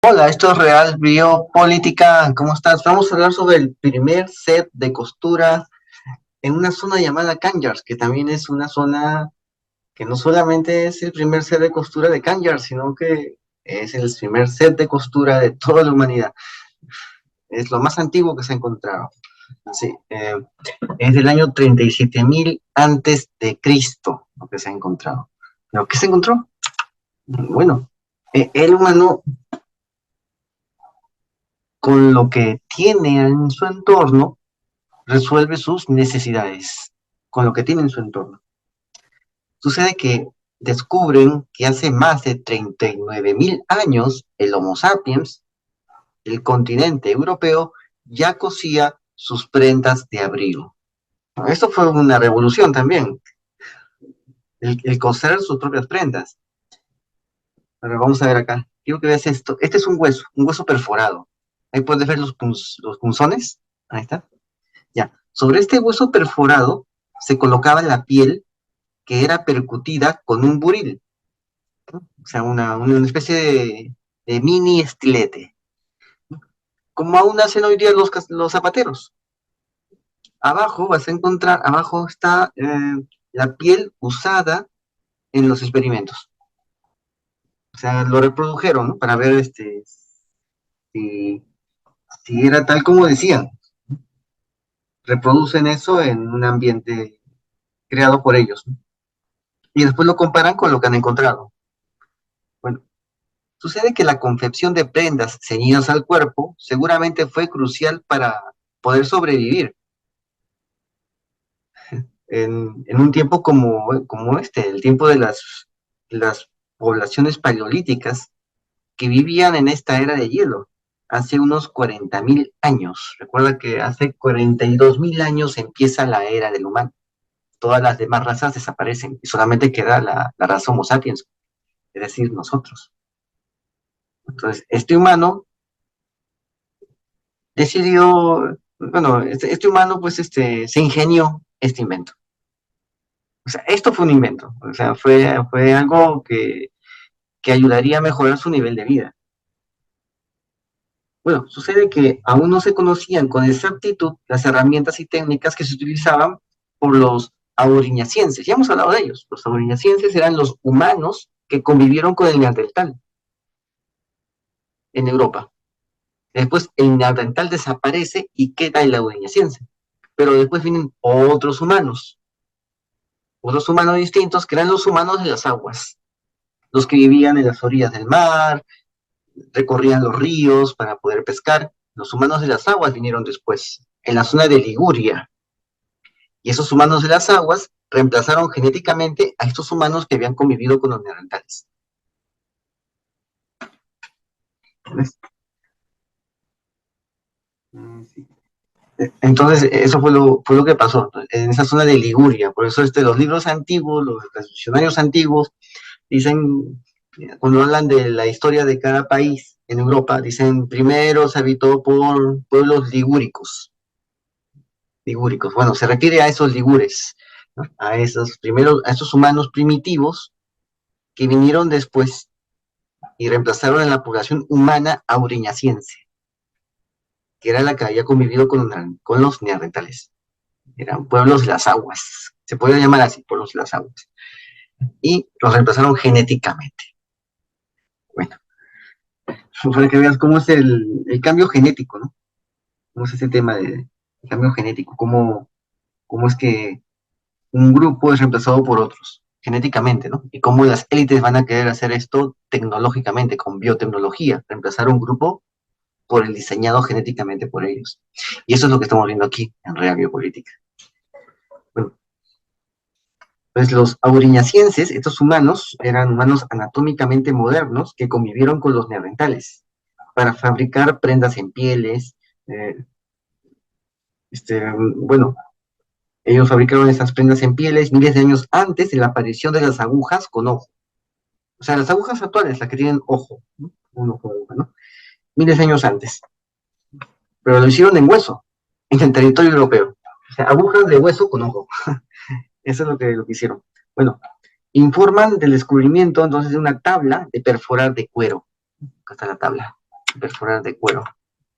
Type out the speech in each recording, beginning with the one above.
Hola, esto es Real Biopolítica. ¿Cómo estás? Vamos a hablar sobre el primer set de costura en una zona llamada Cañar, que también es una zona que no solamente es el primer set de costura de Cañar, sino que es el primer set de costura de toda la humanidad. Es lo más antiguo que se ha encontrado. Sí, es del año 37.000 antes de Cristo, lo que se ha encontrado. ¿Pero qué se encontró? Bueno, el humano con lo que tiene en su entorno resuelve sus necesidades con lo que tiene en su entorno. Sucede que descubren que hace más de 39.000 años el Homo sapiens, el continente europeo, ya cosía sus prendas de abrigo. Esto fue una revolución también, el coser sus propias prendas. Pero vamos a ver acá. Quiero que veas esto. Este es un hueso perforado. Ahí puedes ver los punzones. Ahí está. Ya. Sobre este hueso perforado se colocaba la piel que era percutida con un buril, ¿no? O sea, una especie de mini estilete, como aún hacen hoy día los zapateros. Abajo vas a encontrar, abajo está la piel usada en los experimentos. O sea, lo reprodujeron, ¿no? Para ver si, si era tal como decían. Reproducen eso en un ambiente creado por ellos, ¿no? Y después lo comparan con lo que han encontrado. Bueno, sucede que la confección de prendas ceñidas al cuerpo seguramente fue crucial para poder sobrevivir en un tiempo como este, el tiempo de las poblaciones paleolíticas que vivían en esta era de hielo, hace unos 40.000 años. Recuerda que hace 42.000 años empieza la era del humano. Todas las demás razas desaparecen y solamente queda la raza Homo sapiens, es decir, nosotros. Entonces, este humano decidió, bueno, este humano pues se ingenió este invento. O sea, esto fue un invento, o sea, fue algo que ayudaría a mejorar su nivel de vida. Bueno, sucede que aún no se conocían con exactitud las herramientas y técnicas que se utilizaban por los auriñacienses. Ya hemos hablado de ellos. Los auriñacienses eran los humanos que convivieron con el neandertal en Europa. Después el neandertal desaparece y queda el auriñaciense. Pero después vienen otros humanos distintos, que eran los humanos de las aguas, los que vivían en las orillas del mar, recorrían los ríos para poder pescar. Los humanos de las aguas vinieron después, en la zona de Liguria, y esos humanos de las aguas reemplazaron genéticamente a estos humanos que habían convivido con los neandertales. Entonces, eso fue lo que pasó en esa zona de Liguria. Por eso los libros antiguos, los diccionarios antiguos, dicen, cuando hablan de la historia de cada país en Europa, dicen primero se habitó por pueblos ligúricos. Ligúricos. Bueno, se refiere a esos ligures, ¿no? A esos humanos primitivos que vinieron después y reemplazaron a la población humana auriñaciense, que era la que había convivido con los neandertales. Eran pueblos de las aguas, se puede llamar así, pueblos de las aguas. Y los reemplazaron genéticamente. Bueno, para que veas cómo es el cambio genético, ¿no? Cómo es ese tema de cambio genético, cómo es que un grupo es reemplazado por otros, genéticamente, ¿no? Y cómo las élites van a querer hacer esto tecnológicamente, con biotecnología, reemplazar un grupo por el diseñado genéticamente por ellos. Y eso es lo que estamos viendo aquí en Real Biopolítica. Bueno, pues los auriñacienses, estos humanos, eran humanos anatómicamente modernos que convivieron con los neandertales para fabricar prendas en pieles. Eh, bueno, ellos fabricaron esas prendas en pieles miles de años antes de la aparición de las agujas con ojo. O sea, las agujas actuales, las que tienen ojo, ¿no? Un ojo de aguja, ¿no? Miles de años antes. Pero lo hicieron en hueso, en el territorio europeo. O sea, agujas de hueso con ojo. Eso es lo que hicieron. Bueno, informan del descubrimiento entonces de una tabla de perforar de cuero. Acá está la tabla. perforar de cuero. O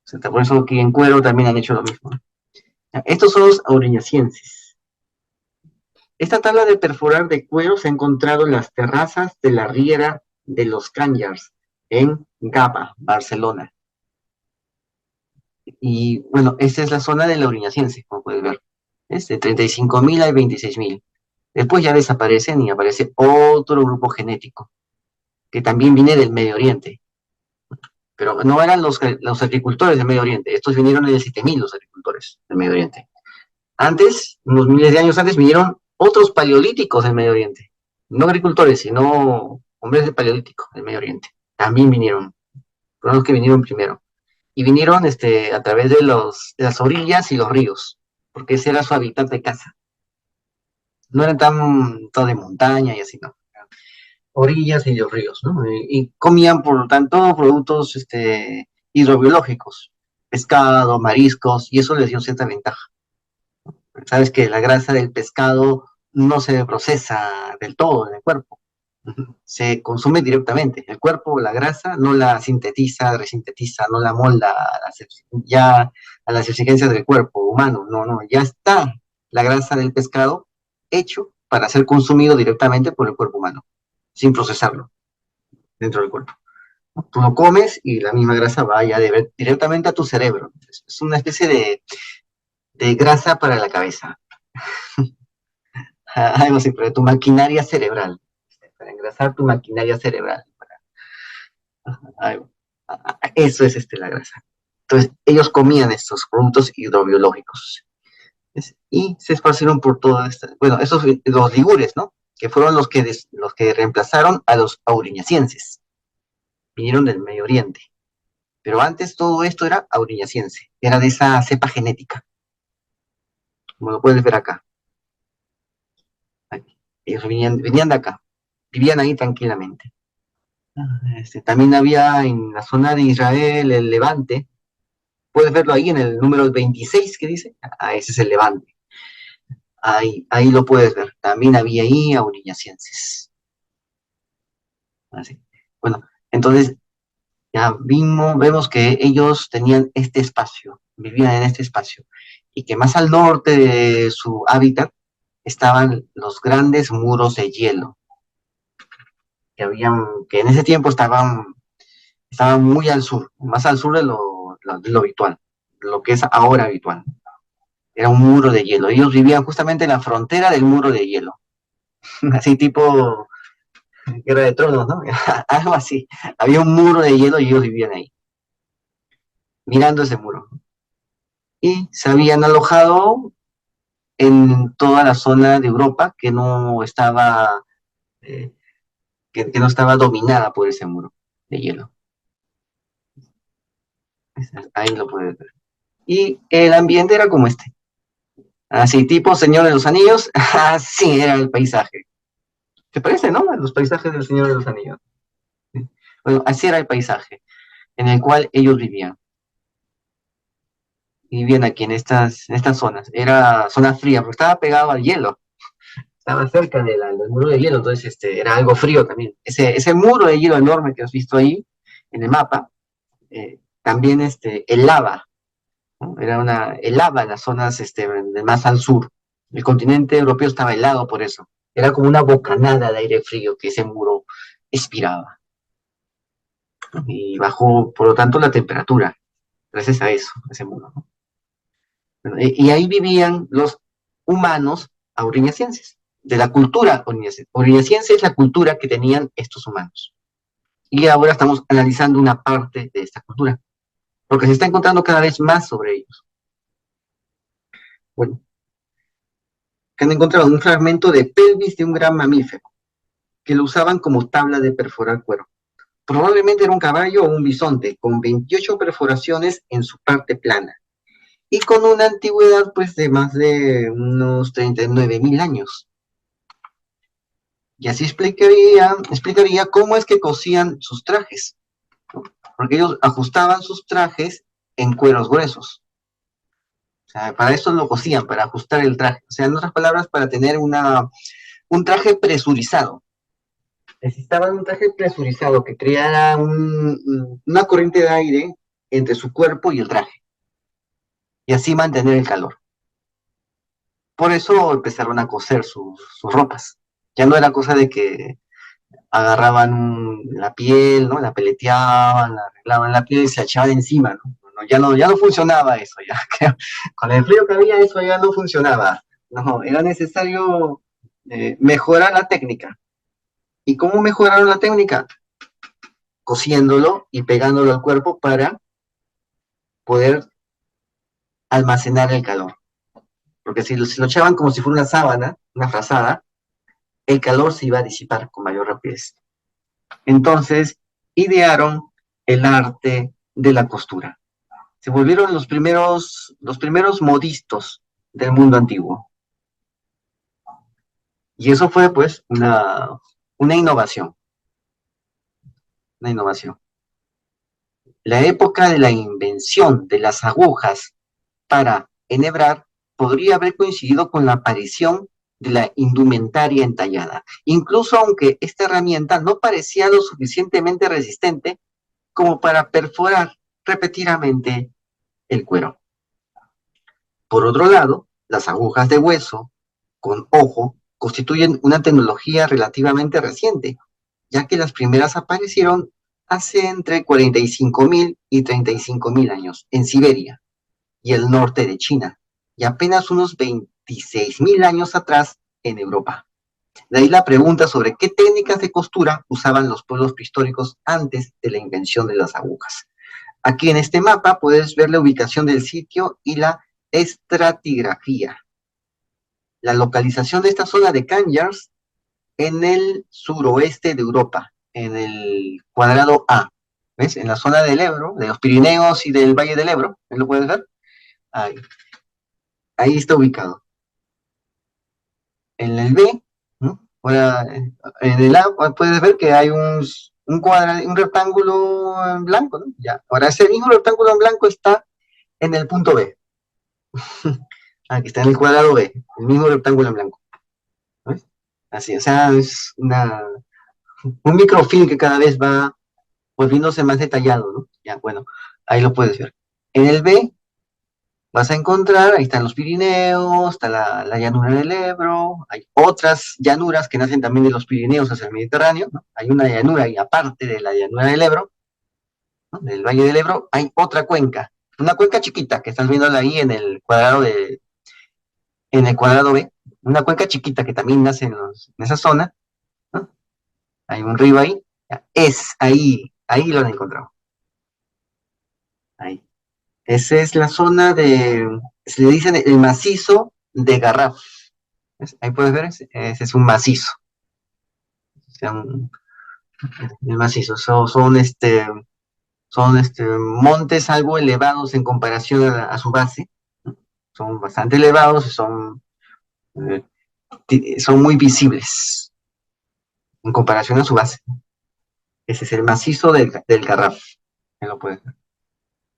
sea, por eso aquí en cuero también han hecho lo mismo. Estos son los auriñacienses. Esta tabla de perforar de cuero se ha encontrado en las terrazas de la Riera de los Canyars, en Gapa, Barcelona. Y bueno, esta es la zona del auriñaciense, como puedes ver. Es de 35.000 a 26.000. Después ya desaparecen y aparece otro grupo genético, que también viene del Medio Oriente. Pero no eran los agricultores del Medio Oriente, estos vinieron en el 7000, los agricultores del Medio Oriente. Antes, unos miles de años antes, vinieron otros paleolíticos del Medio Oriente. No agricultores, sino hombres del paleolítico del Medio Oriente. También vinieron. Fueron los que vinieron primero. Y vinieron a través de las orillas y los ríos, porque ese era su hábitat de caza. No eran tanto de montaña y así, ¿no? Orillas y los ríos, ¿no? Y comían, por lo tanto, productos hidrobiológicos, pescado, mariscos, y eso les dio cierta ventaja. Sabes que la grasa del pescado no se procesa del todo en el cuerpo, se consume directamente. El cuerpo, la grasa, no la sintetiza, resintetiza, no la molda ya a las exigencias del cuerpo humano, no, ya está la grasa del pescado hecho para ser consumido directamente por el cuerpo humano, sin procesarlo dentro del cuerpo. Tú lo comes y la misma grasa va ya directamente a tu cerebro. Es una especie de grasa para la cabeza. Algo así, para tu maquinaria cerebral. Para engrasar tu maquinaria cerebral. Eso es la grasa. Entonces, ellos comían estos productos hidrobiológicos. Y se esparcieron por toda esta. Bueno, esos, los ligures, ¿no? Que fueron los que reemplazaron a los auriñacienses. Vinieron del Medio Oriente. Pero antes todo esto era auriñaciense, era de esa cepa genética, como lo puedes ver acá. Ellos venían de acá, vivían ahí tranquilamente. También había en la zona de Israel el Levante, puedes verlo ahí en el número 26 que dice, ese es el Levante. Ahí lo puedes ver, también había ahí auriñacienses. Así. Bueno, entonces ya vemos que ellos tenían este espacio, vivían en este espacio, y que más al norte de su hábitat estaban los grandes muros de hielo, que en ese tiempo estaban muy al sur, más al sur de lo habitual, lo que es ahora habitual. Era un muro de hielo. Ellos vivían justamente en la frontera del muro de hielo. Así tipo Guerra de Tronos, ¿no? Algo así. Había un muro de hielo y ellos vivían ahí, mirando ese muro. Y se habían alojado en toda la zona de Europa eh, que no estaba dominada por ese muro de hielo. Ahí lo puedes ver. Y el ambiente era como este. Así, tipo Señor de los Anillos, así era el paisaje. ¿Te parece, no? Los paisajes del Señor de los Anillos. Bueno, así era el paisaje en el cual ellos vivían. Y vivían aquí en estas zonas. Era zona fría, porque estaba pegado al hielo. Estaba cerca del muro de hielo, entonces era algo frío también. Ese muro de hielo enorme que has visto ahí en el mapa, también helaba, ¿no? Helaba en las zonas más al sur. El continente europeo estaba helado por eso. Era como una bocanada de aire frío que ese muro expiraba. Y bajó, por lo tanto, la temperatura, gracias a eso, a ese muro, ¿no? Bueno, y ahí vivían los humanos auriñacienses, de la cultura auriñaciense. Auriñaciense es la cultura que tenían estos humanos. Y ahora estamos analizando una parte de esta cultura, porque se está encontrando cada vez más sobre ellos. Bueno, que han encontrado un fragmento de pelvis de un gran mamífero, que lo usaban como tabla de perforar cuero. Probablemente era un caballo o un bisonte, con 28 perforaciones en su parte plana, y con una antigüedad pues de más de unos 39.000 años. Y así explicaría cómo es que cosían sus trajes, ¿no? Porque ellos ajustaban sus trajes en cueros gruesos. O sea, para eso lo cosían, para ajustar el traje. O sea, en otras palabras, para tener un traje presurizado. Necesitaban un traje presurizado que creara una corriente de aire entre su cuerpo y el traje, y así mantener el calor. Por eso empezaron a coser sus ropas. Ya no era cosa de que agarraban la piel, ¿no? La peleteaban, la arreglaban la piel y se echaban encima, ¿no? Ya no funcionaba eso, ya. Con el frío que había, eso ya no funcionaba. No, era necesario mejorar la técnica. ¿Y cómo mejoraron la técnica? Cosiéndolo y pegándolo al cuerpo para poder almacenar el calor. Porque si lo echaban como si fuera una sábana, una frazada, el calor se iba a disipar con mayor rapidez. Entonces, idearon el arte de la costura. Se volvieron los primeros modistos del mundo antiguo. Y eso fue, pues, una innovación, una innovación. La época de la invención de las agujas para enhebrar podría haber coincidido con la aparición de la indumentaria entallada, incluso aunque esta herramienta no parecía lo suficientemente resistente como para perforar repetidamente el cuero. Por otro lado, las agujas de hueso con ojo constituyen una tecnología relativamente reciente, ya que las primeras aparecieron hace entre 45.000 y 35.000 años en Siberia y el norte de China, y apenas unos 26.000 años atrás en Europa. De ahí la pregunta sobre qué técnicas de costura usaban los pueblos prehistóricos antes de la invención de las agujas. Aquí en este mapa puedes ver la ubicación del sitio y la estratigrafía. La localización de esta zona de Kanyars en el suroeste de Europa, en el cuadrado A. ¿Ves? En la zona del Ebro, de los Pirineos y del Valle del Ebro. ¿Lo puedes ver? Ahí, ahí está ubicado. En el B, ¿no? Ahora, en el A puedes ver que hay un rectángulo en blanco, ¿no? Ya. Ahora ese mismo rectángulo en blanco está en el punto B. Aquí está en el cuadrado B, el mismo rectángulo en blanco. ¿Ves? Así, o sea, es un microfilm que cada vez va volviéndose más detallado, ¿no? Ya, bueno, ahí lo puedes ver. En el B vas a encontrar, ahí están los Pirineos, está la llanura del Ebro, hay otras llanuras que nacen también de los Pirineos hacia el Mediterráneo, ¿no? Hay una llanura y aparte de la llanura del Ebro, ¿no? Del Valle del Ebro, hay otra cuenca, una cuenca chiquita que estás viendo ahí en el cuadrado B, una cuenca chiquita que también nace en esa zona, ¿no? Hay un río ahí, es ahí lo han encontrado, ahí. Esa es la zona se le dice el macizo de Garraf. ¿Ves? Ahí puedes ver, ese es un macizo. O sea, el macizo. Son montes algo elevados en comparación a su base. ¿No? Son bastante elevados y eh, son muy visibles en comparación a su base. Ese es el macizo del Garraf. Ahí lo puedes ver.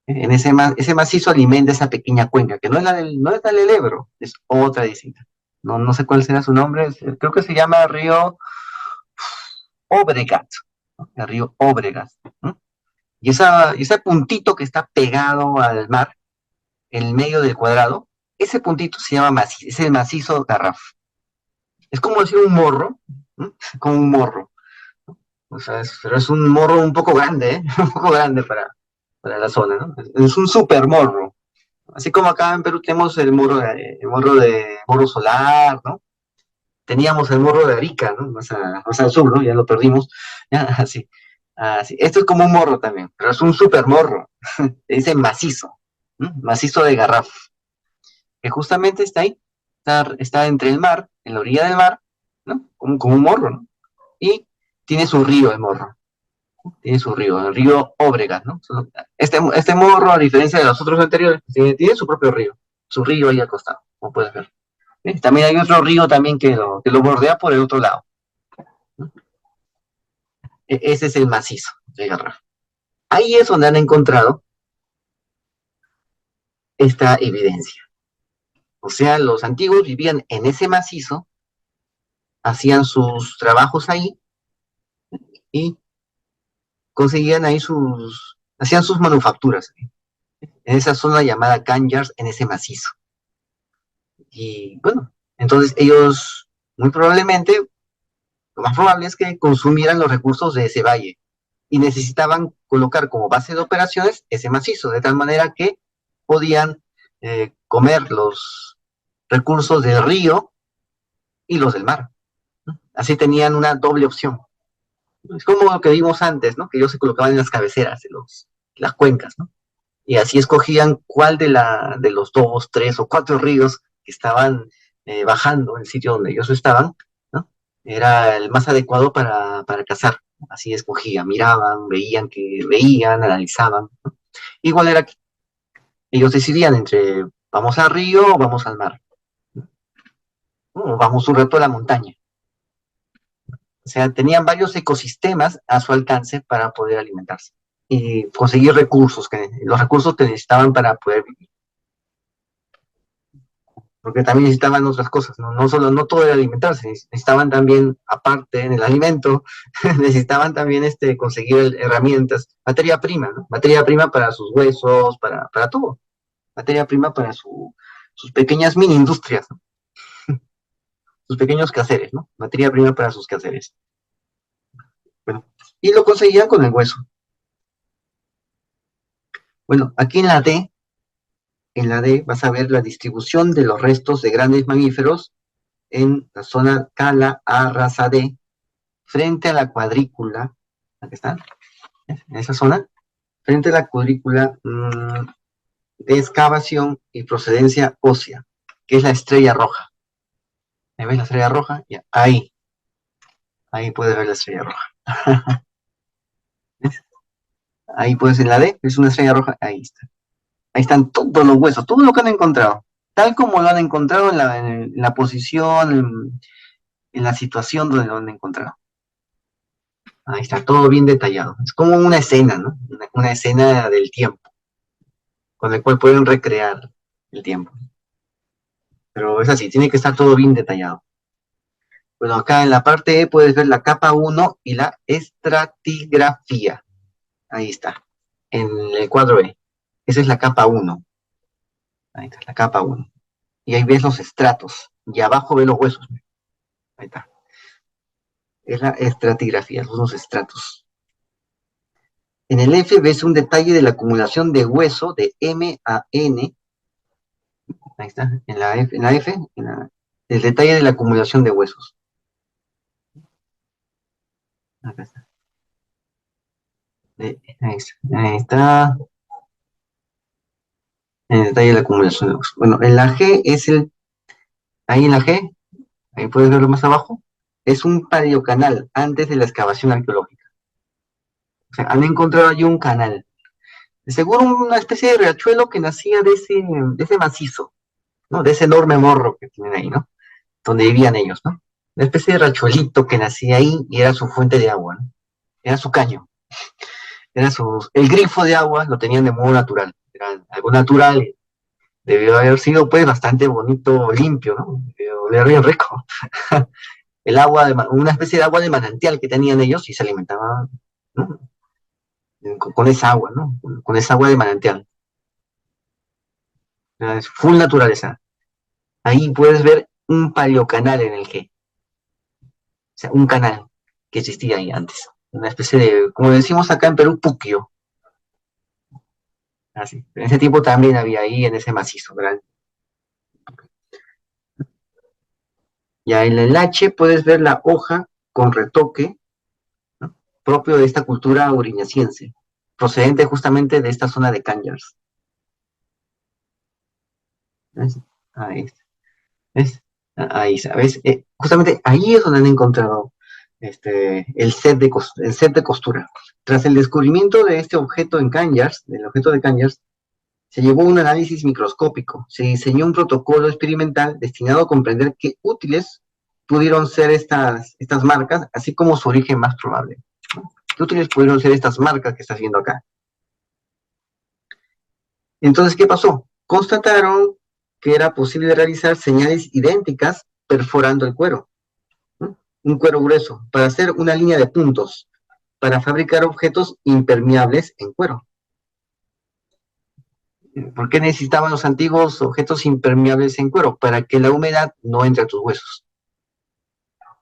Ese macizo alimenta esa pequeña cuenca, que no es la del Ebro, es otra distinta. No sé cuál será su nombre, creo que se llama río Obregat, ¿no? El río Obregat. ¿No? Ese puntito que está pegado al mar, en el medio del cuadrado, ese puntito se llama macizo, es el macizo Garraf. Es como decir un morro, ¿no? Como un morro. O sea, pero es un morro un poco grande, ¿eh? Un poco grande para la zona, ¿no? Es un super morro. Así como acá en Perú tenemos morro solar, ¿no? Teníamos el morro de Arica, ¿no? Más al sur, ¿no? Ya lo perdimos. Ya, así, así. Esto es como un morro también, pero es un super morro. Se dice macizo, ¿no? Macizo de Garraf, que justamente está ahí, está entre el mar, en la orilla del mar, ¿no? Como un morro, ¿no? Y tiene su río el morro, tiene su río, el río Óbrega, ¿no? Este morro, a diferencia de los otros anteriores, tiene su propio río, su río ahí al costado, como puedes ver. También hay otro río también que lo bordea por el otro lado. ¿No? Ese es el macizo de Garraf. Ahí es donde han encontrado esta evidencia. O sea, los antiguos vivían en ese macizo, hacían sus trabajos ahí, y conseguían ahí hacían sus manufacturas en esa zona llamada Kanyars, en ese macizo. Y bueno, entonces ellos muy probablemente, lo más probable es que consumieran los recursos de ese valle y necesitaban colocar como base de operaciones ese macizo, de tal manera que podían comer los recursos del río y los del mar. Así tenían una doble opción. Es como lo que vimos antes, ¿no? Que ellos se colocaban en las cabeceras de las cuencas, ¿no? Y así escogían cuál de los dos, tres o cuatro ríos que estaban bajando en el sitio donde ellos estaban, ¿no? Era el más adecuado para cazar. Así escogían, miraban, veían, analizaban, ¿no? Igual era que ellos decidían entre vamos al río o vamos al mar, ¿no? O vamos un rato a la montaña. O sea, tenían varios ecosistemas a su alcance para poder alimentarse y conseguir los recursos que necesitaban para poder vivir. Porque también necesitaban otras cosas, ¿no? No todo era alimentarse, necesitaban también, aparte en el alimento, necesitaban también conseguir herramientas, materia prima, ¿no? Materia prima para sus huesos, para todo, materia prima para sus pequeñas mini industrias, ¿no? Sus pequeños quehaceres, ¿no? Materia prima para sus quehaceres. Bueno, y lo conseguían con el hueso. Bueno, aquí en la D vas a ver la distribución de los restos de grandes mamíferos en la zona Cala A raza D, frente a la cuadrícula, aquí está, en esa zona, frente a la cuadrícula de excavación y procedencia ósea, que es la estrella roja. ¿Me ves la estrella roja? Ya, ahí puedes ver la estrella roja. ¿Ves? Ahí puedes en la D, es una estrella roja, ahí está. Ahí están todos los huesos, todo lo que han encontrado, tal como lo han encontrado en la posición, en la situación donde lo han encontrado. Ahí está todo bien detallado. Es como una escena, ¿no? Una escena del tiempo, con el cual pueden recrear el tiempo. Pero es así, tiene que estar todo bien detallado. Bueno, acá en la parte E puedes ver la capa 1 y la estratigrafía. Ahí está, en el cuadro E. Esa es la capa 1. Ahí está, la capa 1. Y ahí ves los estratos. Y abajo ves los huesos. Ahí está. Es la estratigrafía, son los estratos. En el F ves un detalle de la acumulación de hueso de M a N. Ahí está, en la F, el detalle de la acumulación de huesos. Acá está. Ahí está. El detalle de la acumulación de huesos. Bueno, en la G ahí en la G, ahí puedes verlo más abajo, es un paleocanal antes de la excavación arqueológica. O sea, han encontrado allí un canal. Seguro una especie de riachuelo que nacía de ese macizo, ¿no? De ese enorme morro que tienen ahí, ¿no? Donde vivían ellos, ¿no? Una especie de riachuelito que nacía ahí y era su fuente de agua, ¿no? Era su caño. El grifo de agua lo tenían de modo natural. Era algo natural y debió haber sido pues bastante bonito, limpio, ¿no? Debió oler bien rico. Una especie de agua de manantial que tenían ellos y se alimentaban, ¿no? Con esa agua, ¿no? Con esa agua de manantial. Es full naturaleza. Ahí puedes ver un paleocanal en el G. O sea, un canal que existía ahí antes. Una especie de, como decimos acá en Perú, puquio. Así. En ese tiempo también había ahí en ese macizo, ¿verdad? Ya en el H puedes ver la hoja con retoque, ¿no? Propio de esta cultura auriñaciense, procedente justamente de esta zona de Canyars. ¿Ves? Ahí está. ¿Ves? Ahí, ¿sabes? Justamente ahí es donde han encontrado el set de costura. Tras el descubrimiento de este objeto en Canyars, del objeto de Canyars, se llevó a un análisis microscópico. Se diseñó un protocolo experimental destinado a comprender qué útiles pudieron ser estas marcas, así como su origen más probable. ¿Qué útiles pudieron ser estas marcas que estás viendo acá? Entonces, ¿qué pasó? Constataron que era posible realizar señales idénticas perforando el cuero, ¿no? Un cuero grueso, para hacer una línea de puntos. para fabricar objetos impermeables en cuero. ¿Por qué necesitaban los antiguos objetos impermeables en cuero? Para que la humedad no entre a tus huesos.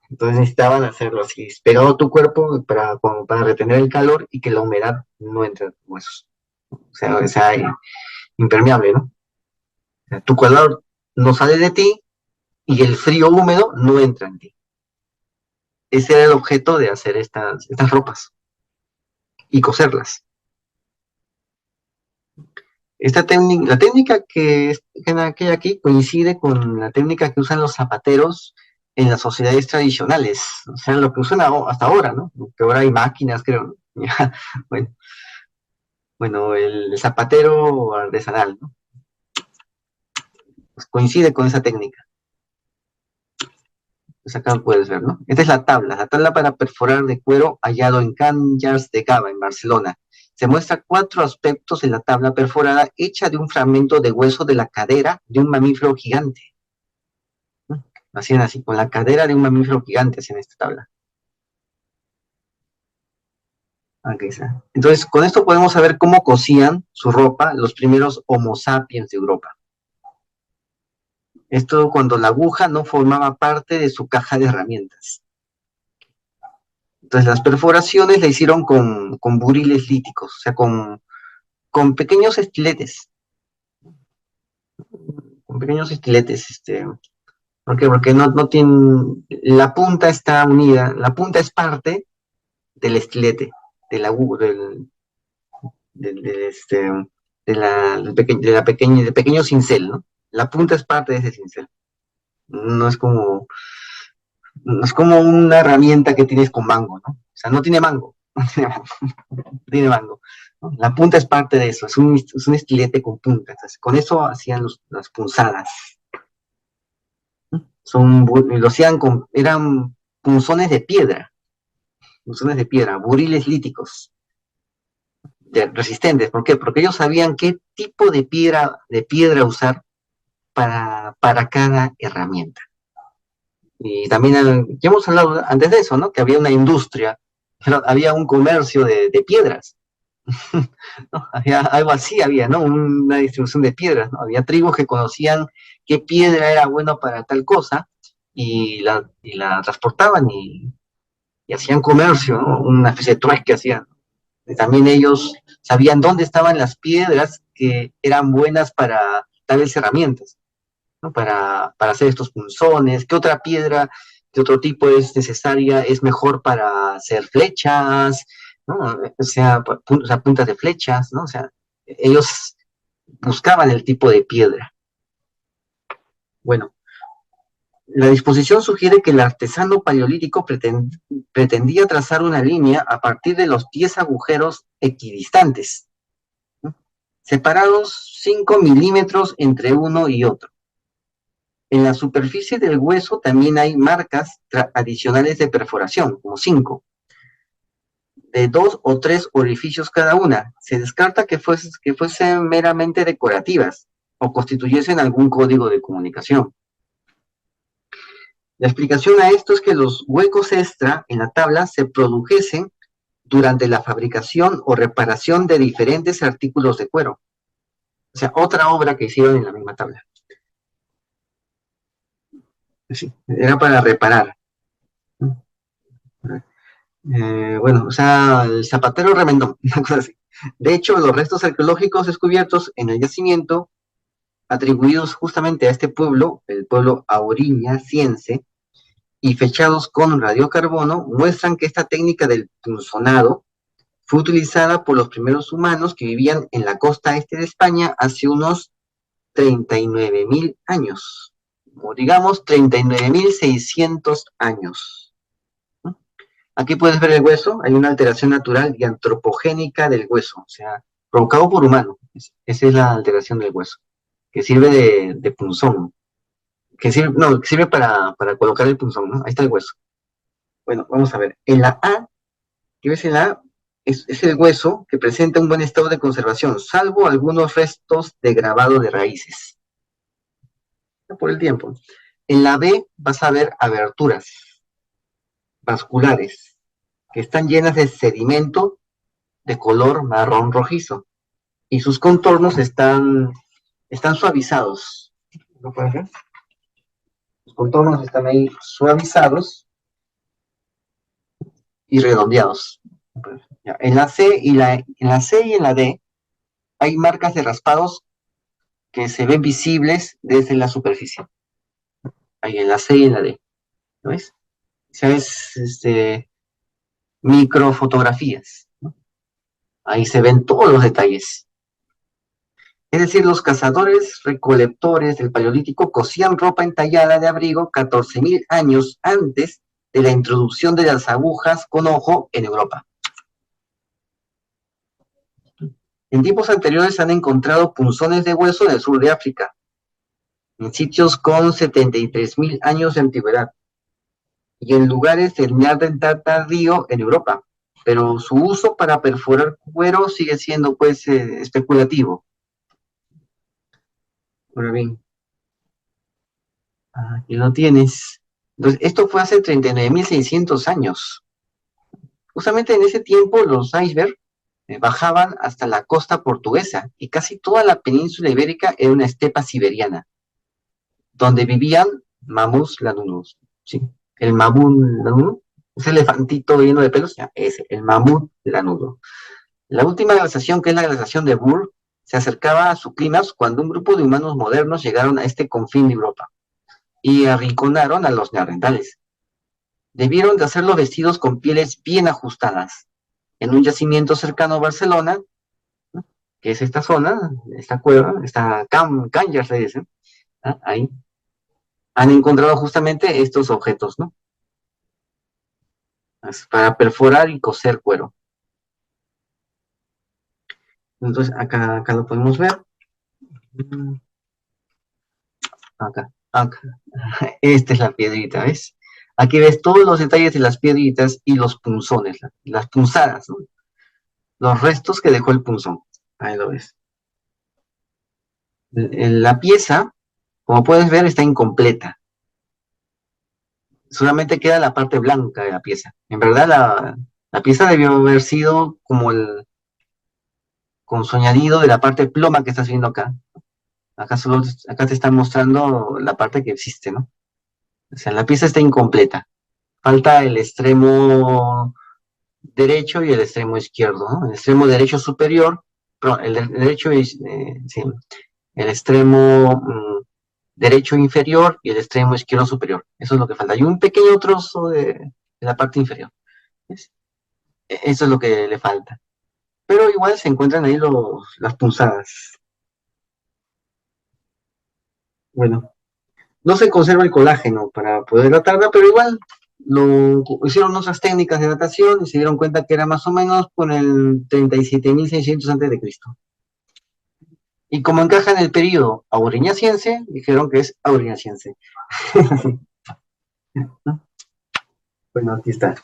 Entonces necesitaban hacerlo así, pegado a tu cuerpo para retener el calor y que la humedad no entre a tus huesos. O sea impermeable, ¿no? O sea, tu calor no sale de ti y el frío húmedo no entra en ti. Ese era el objeto de hacer estas ropas y coserlas. La técnica que hay aquí coincide con la técnica que usan los zapateros en las sociedades tradicionales, o sea, lo que usan hasta ahora, ¿no? Que ahora hay máquinas, creo, ¿no? bueno, bueno, el zapatero artesanal, ¿no? Pues coincide con esa técnica. Pues acá puedes ver, ¿no? Esta es la tabla para perforar de cuero hallado en Can Llars de Gava, en Barcelona. Se muestra 4 aspectos en la tabla perforada hecha de un fragmento de hueso de la cadera de un mamífero gigante. Hacían así, con la cadera de un mamífero gigante hacían esta tabla. Aquí está. Entonces, con esto podemos saber cómo cosían su ropa los primeros Homo sapiens de Europa. Esto cuando la aguja no formaba parte de su caja de herramientas. Entonces, las perforaciones la hicieron con buriles líticos, o sea, con pequeños estiletes. Con pequeños estiletes, ¿por qué? Porque no tienen, la punta está unida, la punta es parte del estilete, de la aguja, del pequeño cincel, ¿no? La punta es parte de ese cincel. No es como, no es como una herramienta que tienes con mango, ¿no? O sea, no tiene mango, no tiene mango, no tiene mango, ¿no? La punta es parte de eso, es un estilete con punta. Entonces, con eso hacían las punzadas. Lo hacían eran punzones de piedra, buriles líticos, resistentes. ¿Por qué? Porque ellos sabían qué tipo de piedra usar para cada herramienta. Y también, ya hemos hablado antes de eso, ¿no? Que había una industria, había un comercio de piedras. ¿No? Algo así había, ¿no? Una distribución de piedras, ¿no? Había tribus que conocían qué piedra era buena para tal cosa y la transportaban y hacían comercio, ¿no? Una especie de trueque hacían. Y también ellos sabían dónde estaban las piedras que eran buenas para tales herramientas, ¿no? Para hacer estos punzones, qué otra piedra de otro tipo es necesaria, es mejor para hacer flechas, ¿no? O sea, puntas de flechas, ¿no? O sea, ellos buscaban el tipo de piedra. Bueno, la disposición sugiere que el artesano paleolítico pretendía trazar una línea a partir de los 10 agujeros equidistantes, ¿no? Separados 5 milímetros entre uno y otro. En la superficie del hueso también hay marcas adicionales de perforación, como 5, de 2 o 3 orificios cada una. Se descarta que fuesen meramente decorativas o constituyesen algún código de comunicación. La explicación a esto es que los huecos extra en la tabla se produjesen durante la fabricación o reparación de diferentes artículos de cuero. O sea, otra obra que hicieron en la misma tabla. Sí, era para reparar. Bueno, o sea, el zapatero remendón, una cosa así. De hecho, los restos arqueológicos descubiertos en el yacimiento, atribuidos justamente a este pueblo, el pueblo Auriña Ciense, y fechados con radiocarbono, muestran que esta técnica del punzonado fue utilizada por los primeros humanos que vivían en la costa este de España hace unos 39.000 años, o digamos 39.600 años. Aquí puedes ver el hueso, hay una alteración natural y antropogénica del hueso, o sea, provocado por humano. Esa es la alteración del hueso, que sirve de punzón, que sirve para colocar el punzón, ¿no? Ahí está el hueso. Bueno, vamos a ver. En la A, ¿qué ves en la A? Es el hueso que presenta un buen estado de conservación, salvo algunos restos de grabado de raíces. Por el tiempo. En la B vas a ver aberturas vasculares. que están llenas de sedimento de color marrón rojizo y sus contornos están suavizados. ¿Lo puedes ver? Los contornos están ahí suavizados y redondeados. En la C y en la D hay marcas de raspados que se ven visibles desde la superficie. Ahí en la C y en la D. ¿No ves? ¿Sabes? Microfotografías, ¿no? Ahí se ven todos los detalles. Es decir, los cazadores recolectores del Paleolítico cosían ropa entallada de abrigo 14.000 años antes de la introducción de las agujas con ojo en Europa. En tiempos anteriores se han encontrado punzones de hueso en el sur de África, en sitios con 73.000 años de antigüedad, y en lugares del Neandertal tardío en Europa, pero su uso para perforar cuero sigue siendo pues especulativo. Ahora bien, aquí lo tienes. Entonces, esto fue hace 39.600 años. Justamente en ese tiempo los icebergs bajaban hasta la costa portuguesa y casi toda la península ibérica era una estepa siberiana, donde vivían mamuts lanudos. ¿Sí? El mamut lanudo, ese elefantito lleno de pelos, ya, es el mamut lanudo. La última glaciación, que es la glaciación de Burr, se acercaba a su clímax cuando un grupo de humanos modernos llegaron a este confín de Europa y arrinconaron a los neandertales. Debieron de hacerlos vestidos con pieles bien ajustadas. En un yacimiento cercano a Barcelona, ¿no? Que es esta zona, esta cueva, esta Canyars, se dice, ¿no? Ahí han encontrado justamente estos objetos, ¿no? Para perforar y coser cuero. Entonces, acá lo podemos ver. Acá. Esta es la piedrita, ¿ves? Aquí ves todos los detalles de las piedritas y los punzones, las punzadas, ¿no? Los restos que dejó el punzón. Ahí lo ves. La pieza, como puedes ver, está incompleta. Solamente queda la parte blanca de la pieza. En verdad, la pieza debió haber sido como el con su añadido de la parte ploma que estás viendo acá. Acá te están mostrando la parte que existe, ¿no? O sea, la pieza está incompleta. Falta el extremo derecho y el extremo izquierdo, ¿no? El extremo derecho superior, perdón, el derecho es, sí, el extremo derecho inferior y el extremo izquierdo superior. Eso es lo que falta. Hay un pequeño trozo de la parte inferior. ¿Ves? Eso es lo que le falta. Pero igual se encuentran ahí las punzadas. Bueno, no se conserva el colágeno para poder tratarla, pero igual hicieron otras técnicas de datación y se dieron cuenta que era más o menos con el 37.600 antes de Cristo. Y como encaja en el periodo aurignaciense, dijeron que es aurignaciense. Bueno, aquí está.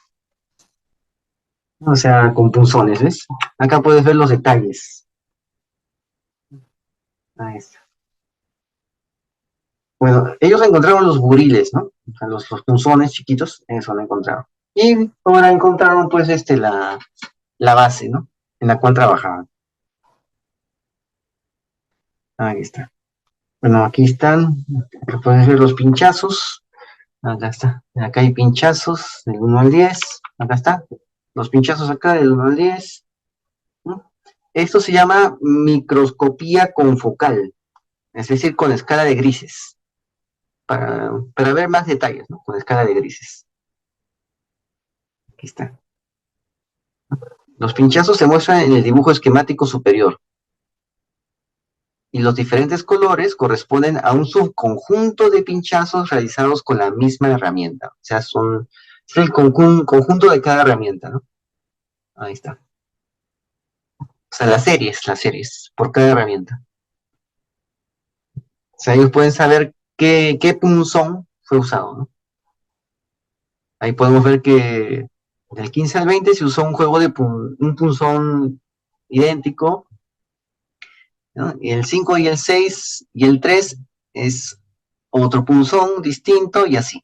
O sea, con punzones, ¿ves? Acá puedes ver los detalles. Ahí está. Bueno, ellos encontraron los buriles, ¿no? O sea, los punzones chiquitos, eso lo encontraron. Y ahora encontraron, pues, la base, ¿no? En la cual trabajaban. Ahí está. Bueno, aquí están. Puedes ver los pinchazos. Acá está. Acá hay pinchazos del 1 al 10. Acá está. Los pinchazos acá del 1 al 10. ¿No? Esto se llama microscopía confocal, es decir, con escala de grises, para ver más detalles, ¿no? Con escala de grises. Aquí está. Los pinchazos se muestran en el dibujo esquemático superior y los diferentes colores corresponden a un subconjunto de pinchazos realizados con la misma herramienta. O sea, es el conjunto de cada herramienta, ¿no? Ahí está. O sea, las series, por cada herramienta. O sea, ellos pueden saber qué punzón fue usado, ¿no? Ahí podemos ver que del 15 al 20 se usó un juego de un punzón idéntico, ¿no? Y el 5 y el 6 y el 3 es otro punzón distinto y así.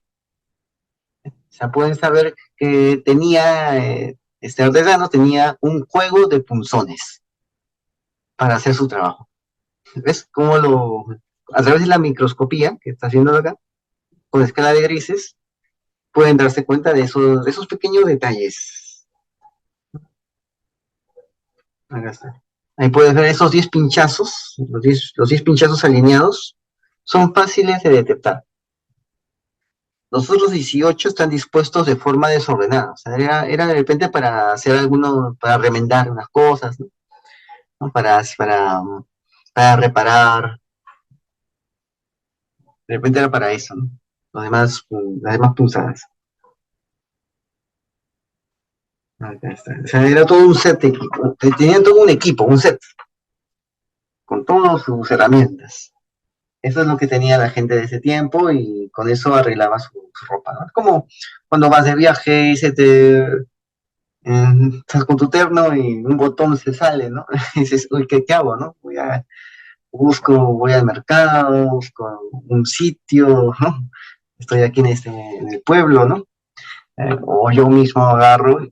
sea, pueden saber que tenía, este artesano tenía un juego de punzones para hacer su trabajo. ¿Ves cómo a través de la microscopía que está haciendo acá, con escala de grises, pueden darse cuenta de esos pequeños detalles? Acá está. Ahí puedes ver esos 10 pinchazos, los 10 pinchazos alineados, son fáciles de detectar. Los otros 18 están dispuestos de forma desordenada. O sea, era de repente para hacer alguno, para remendar unas cosas, ¿no? ¿No? Para reparar. De repente era para eso, ¿no? Las demás punzadas. Acá está. O sea, era todo un set de equipo. Tenían todo un equipo, un set, con todas sus herramientas. Eso es lo que tenía la gente de ese tiempo y con eso arreglaba su ropa, ¿no? Es como cuando vas de viaje y estás con tu terno y un botón se sale, ¿no? Y dices, uy, ¿qué hago, no? Voy al mercado, busco un sitio, ¿no? Estoy aquí en el pueblo, ¿no? O yo mismo agarro y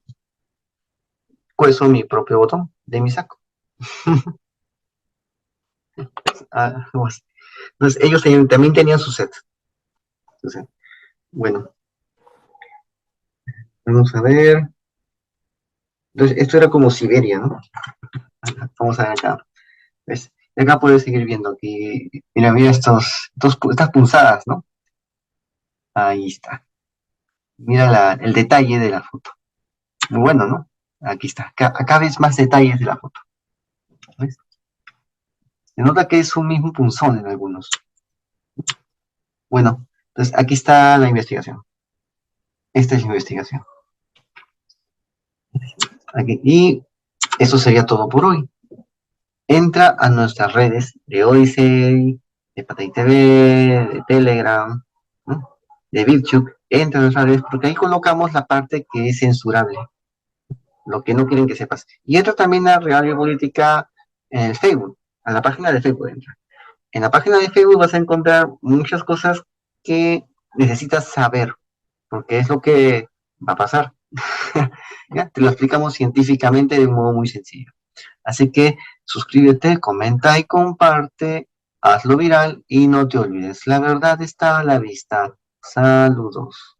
cueso mi propio botón de mi saco. Pues, entonces, ellos también tenían su set. Su set. Bueno, vamos a ver. Entonces, esto era como Siberia, ¿no? Vamos a ver acá. ¿Ves? Y acá puedes seguir viendo aquí. Mira estas punzadas, ¿no? Ahí está. Mira el detalle de la foto. Muy bueno, ¿no? Aquí está. Acá ves más detalles de la foto. ¿Ves? Se nota que es un mismo punzón en algunos. Bueno, entonces aquí está la investigación. Esta es la investigación. Y eso sería todo por hoy. Entra a nuestras redes de Odyssey, de Patay TV, de Telegram, ¿no? De VidTube. Entra a nuestras redes porque ahí colocamos la parte que es censurable, lo que no quieren que sepas. Y entra también a Real Política en el Facebook, a la página de Facebook entra. En la página de Facebook vas a encontrar muchas cosas que necesitas saber, porque es lo que va a pasar. ¿Ya? Te lo explicamos científicamente de un modo muy sencillo. Así que suscríbete, comenta y comparte, hazlo viral y no te olvides, la verdad está a la vista. Saludos.